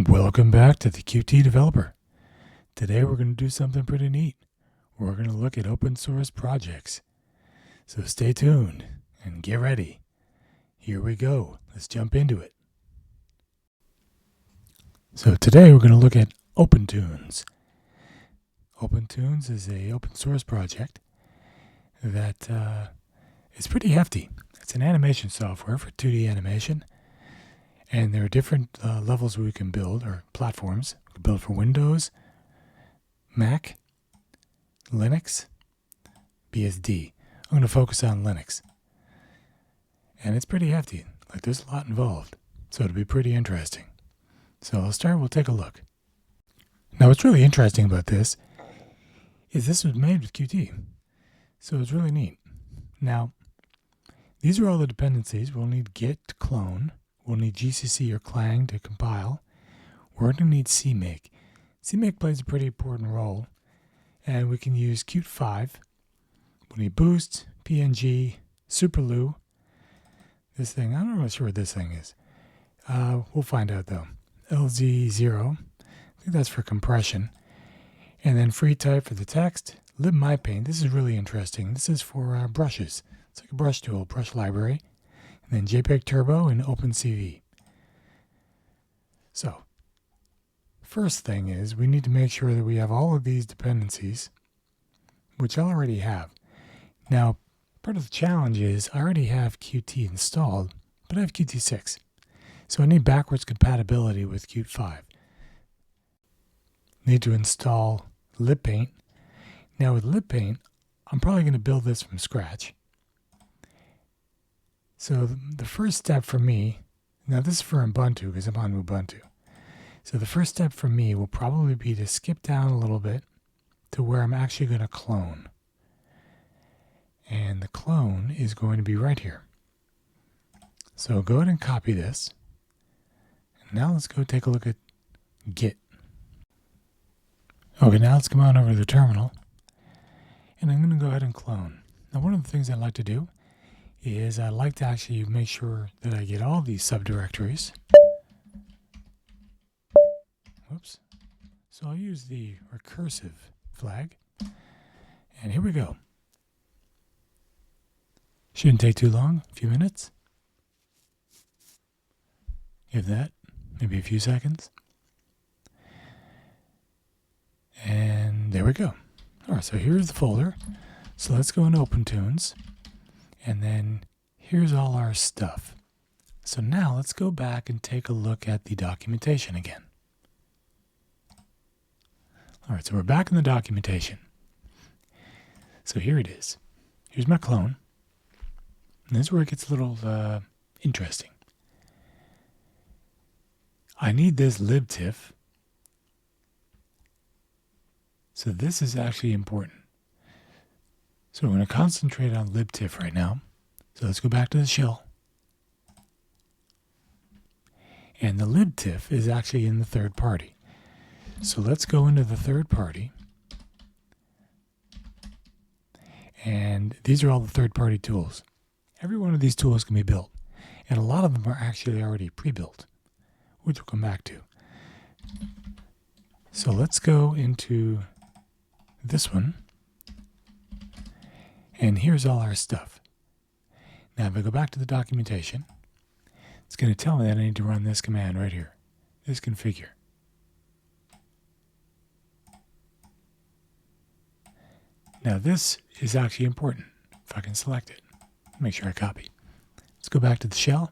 Welcome back to the Qt Developer. Today we're going to do something pretty neat. We're going to look at open source projects. So stay tuned and get ready. Here we go. Let's jump into it. So today we're going to look at OpenToonz. OpenToonz is an open source project that is pretty hefty. It's an animation software for 2D animation. And there are different levels we can build, or platforms. We can build for Windows, Mac, Linux, BSD. I'm going to focus on Linux. And it's pretty hefty. Like, there's a lot involved. So it'll be pretty interesting. So we'll take a look. Now, what's really interesting about this is this was made with Qt. So it's really neat. Now, these are all the dependencies. We'll need git to clone. We'll need GCC or Clang to compile. We're going to need CMake. CMake plays a pretty important role. And we can use Qt5. We'll need Boost, PNG, Superloo. This thing, I'm not really sure what this thing is. We'll find out though. LZ0, I think that's for compression. And then FreeType for the text. LibMyPaint, this is really interesting. This is for brushes. It's like a brush tool, brush library. And then JPEG Turbo and OpenCV. So, first thing is we need to make sure that we have all of these dependencies, which I already have. Now, part of the challenge is I already have Qt installed, but I have Qt6. So I need backwards compatibility with Qt5. Need to install LibPaint. Now with LibPaint, I'm probably going to build this from scratch. So the first step for me, now this is for Ubuntu because I'm on Ubuntu. So the first step for me will probably be to skip down a little bit to where I'm actually going to clone. And the clone is going to be right here. So go ahead and copy this. And now let's go take a look at Git. Okay, now let's come on over to the terminal. And I'm going to go ahead and clone. Now one of the things I like to do is I like to actually make sure that I get all these subdirectories. Whoops. So I'll use the recursive flag. And here we go. Shouldn't take too long, a few minutes. If that, maybe a few seconds. And there we go. All right, so here's the folder. So let's go into OpenToonz. And then here's all our stuff. So now let's go back and take a look at the documentation again. All right, so we're back in the documentation. So here it is. Here's my clone. And this is where it gets a little interesting. I need this libtiff. So this is actually important. So we're going to concentrate on libtiff right now. So let's go back to the shell. And the libtiff is actually in the third party. So let's go into the third party. And these are all the third party tools. Every one of these tools can be built. And a lot of them are actually already pre-built, which we'll come back to. So let's go into this one. And here's all our stuff. Now if I go back to the documentation, it's going to tell me that I need to run this command right here. This configure. Now this is actually important. If I can select it, make sure I copy. Let's go back to the shell.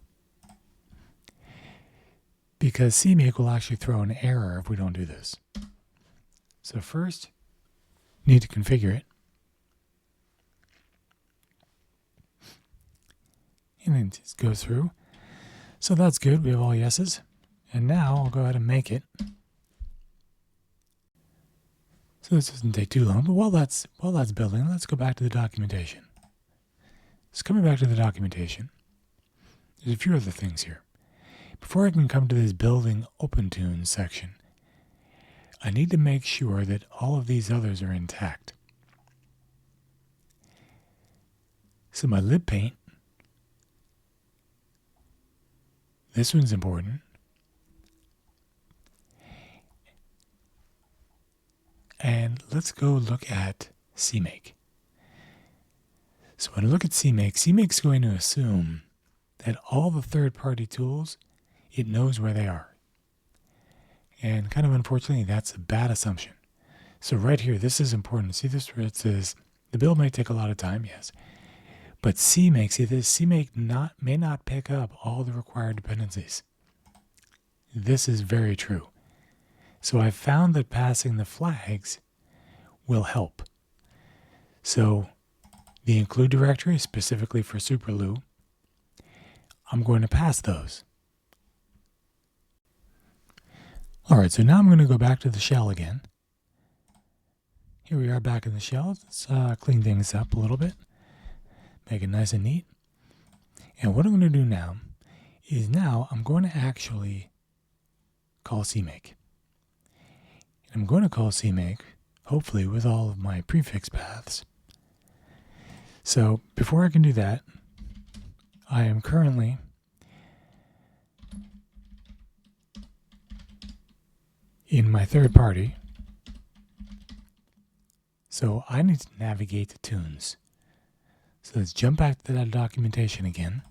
Because CMake will actually throw an error if we don't do this. So first, need to configure it. And then just go through. So that's good. We have all yeses. And now I'll go ahead and make it. So this doesn't take too long. But while that's building, let's go back to the documentation. So coming back to the documentation, there's a few other things here. Before I can come to this building OpenToonz section, I need to make sure that all of these others are intact. So my libpaint, this one's important. And let's go look at CMake. So when I look at CMake's going to assume that all the third-party tools, it knows where they are. And kind of unfortunately, that's a bad assumption. So right here, this is important. See this where it says, the build may take a lot of time, yes. But CMake may not pick up all the required dependencies. This is very true. So I found that passing the flags will help. So the include directory, specifically for superloo, I'm going to pass those. All right, so now I'm going to go back to the shell again. Here we are back in the shell. Let's clean things up a little bit, make it nice and neat. And what I'm going to do now is I'm going to actually call CMake. And I'm going to call CMake, hopefully with all of my prefix paths. So before I can do that, I am currently in my third party. So I need to navigate to Toonz. So let's jump back to that documentation again.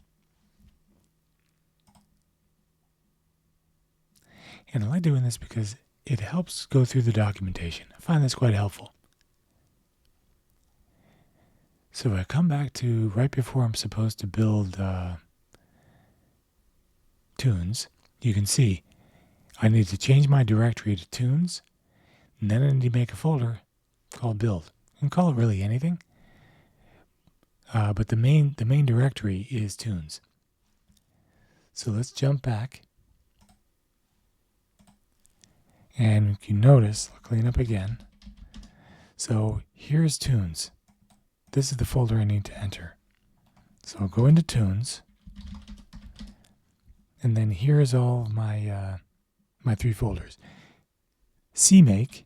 And I like doing this because it helps go through the documentation. I find this quite helpful. So if I come back to right before I'm supposed to build Toonz, you can see I need to change my directory to Toonz, and then I need to make a folder called build. You can call it really anything, but the main directory is Toonz. So let's jump back, and you notice, I'll clean up again. So here's Toonz. This is the folder I need to enter. So I'll go into Toonz, and then here's all of my my 3 folders. CMake,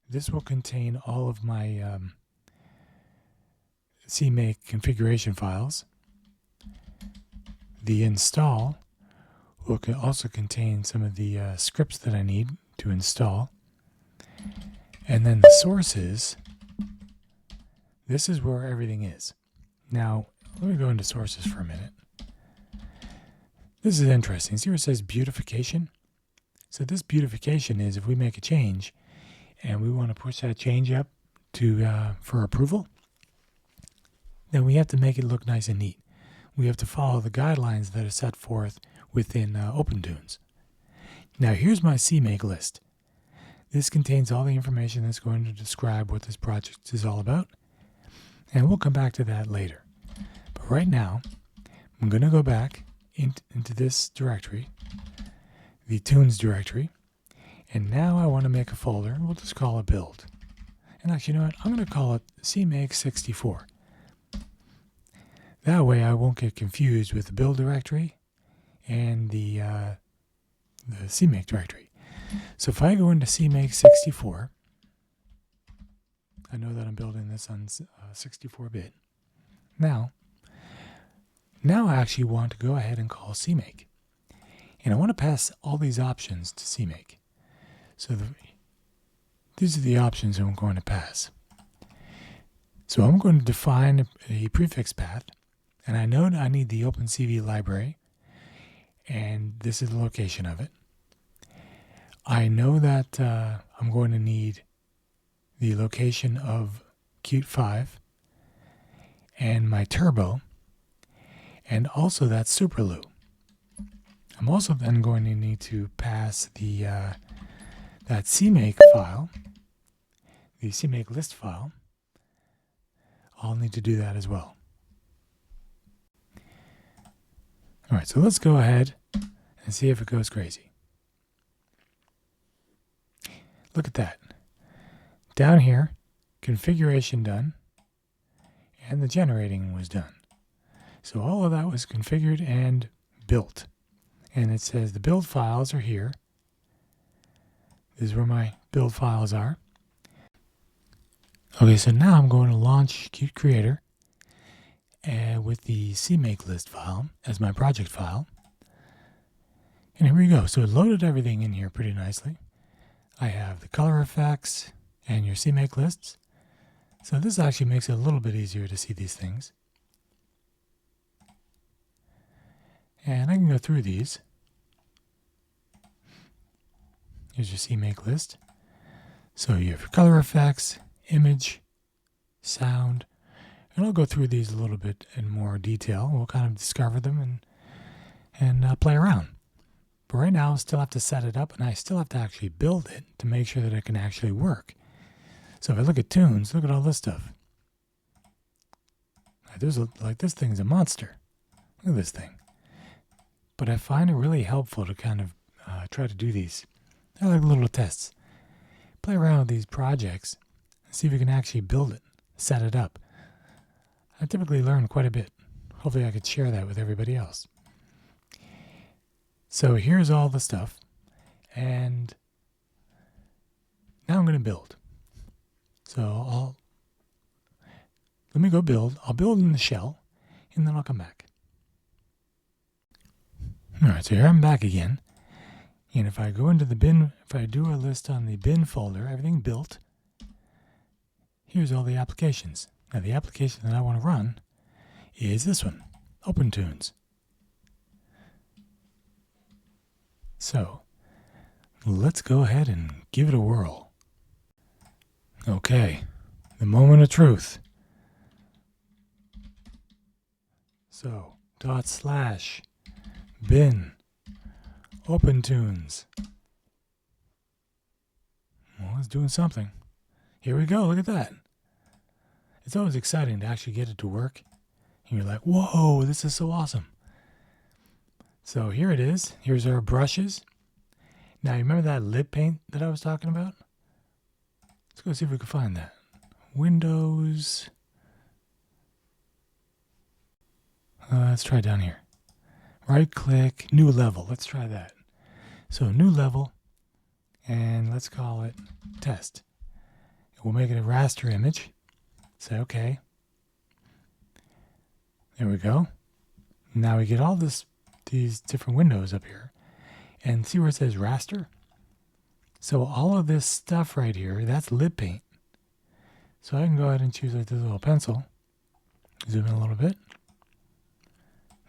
this will contain all of my CMake configuration files. The install will also contain some of the scripts that I need to install. And then the sources, this is where everything is. Now, let me go into sources for a minute. This is interesting. See where it says beautification? So this beautification is if we make a change and we want to push that change up to for approval, then we have to make it look nice and neat. We have to follow the guidelines that are set forth within OpenToonz. Now here's my CMake list. This contains all the information that's going to describe what this project is all about, and we'll come back to that later. But right now, I'm going to go back into this directory, the Toonz directory, and now I want to make a folder. We'll just call it build. And actually, you know what? I'm going to call it CMake64. That way I won't get confused with the build directory and the CMake directory. So if I go into CMake64, I know that I'm building this on 64-bit. Now I actually want to go ahead and call CMake. And I want to pass all these options to CMake. So these are the options I'm going to pass. So I'm going to define a prefix path. And I know I need the OpenCV library. And this is the location of it. I know that I'm going to need the location of Qt5 and my turbo, and also that superloo. I'm also then going to need to pass the that CMake file, the CMake list file. I'll need to do that as well. All right, so let's go ahead and see if it goes crazy. Look at that. Down here, configuration done, and the generating was done. So all of that was configured and built. And it says the build files are here. This is where my build files are. Okay, so now I'm going to launch Qt Creator with the CMake list file as my project file. And here we go. So it loaded everything in here pretty nicely. I have the color effects and your CMake lists. So this actually makes it a little bit easier to see these things. And I can go through these. Here's your CMake list. So you have your color effects, image, sound, and I'll go through these a little bit in more detail. We'll kind of discover them and play around. But right now I still have to set it up, and I still have to actually build it to make sure that it can actually work. So if I look at Toonz, look at all this stuff. Like this thing's a monster. Look at this thing. But I find it really helpful to kind of try to do these. They're like little tests. Play around with these projects and see if you can actually build it, set it up. I typically learn quite a bit. Hopefully I could share that with everybody else. So here's all the stuff, and now I'm going to build. So let me go build. I'll build in the shell, and then I'll come back. All right, so here I'm back again. And if I go into the bin, if I do a list on the bin folder, everything built, here's all the applications. Now the application that I want to run is this one, OpenToonz. So let's go ahead and give it a whirl. Okay, the moment of truth. So /bin OpenToonz. Well, it's doing something. Here we go, look at that. It's always exciting to actually get it to work. And you're like, whoa, this is so awesome. So here it is. Here's our brushes. Now, you remember that lip paint that I was talking about? Let's go see if we can find that. Windows. Let's try down here. Right click, new level. Let's try that. So new level, and let's call it test. We'll make it a raster image. Say okay. There we go. Now we get all these different windows up here, and see where it says raster? So all of this stuff right here, that's lip paint. So I can go ahead and choose like this little pencil. Zoom in a little bit.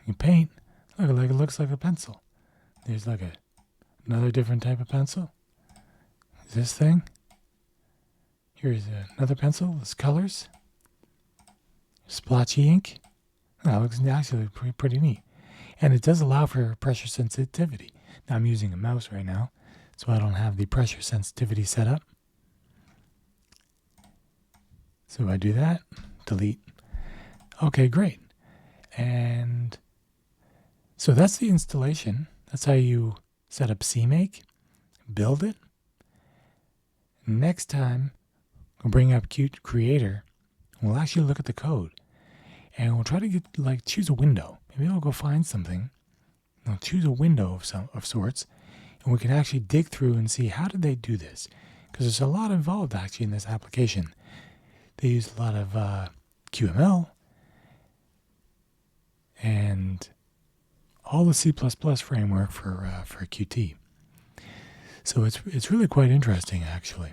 You paint. Look, like it looks like a pencil. There's like another different type of pencil. This thing. Here's another pencil. It's colors. Splotchy ink. That looks actually pretty neat. And it does allow for pressure sensitivity. Now I'm using a mouse right now, so I don't have the pressure sensitivity set up. So I do that. Delete. Okay, great. And so that's the installation. That's how you set up CMake, build it. Next time, we'll bring up Qt Creator. We'll actually look at the code, and we'll try to choose a window. Maybe I'll go find something. I'll choose a window of sorts, and we can actually dig through and see how did they do this, because there's a lot involved actually in this application. They use a lot of QML and all the C++ framework for Qt. So it's really quite interesting, actually.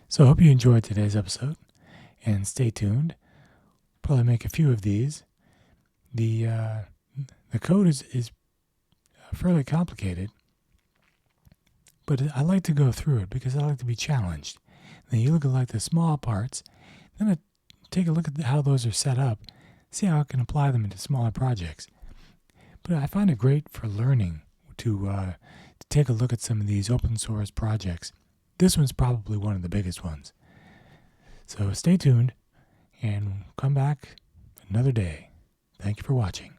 So I hope you enjoyed today's episode, and stay tuned. Probably make a few of these. The code is fairly complicated, but I like to go through it because I like to be challenged. Then you look at like the small parts, then I take a look at how those are set up, see how I can apply them into smaller projects. But I find it great for learning to take a look at some of these open source projects. This one's probably one of the biggest ones. So stay tuned, and come back another day. Thank you for watching.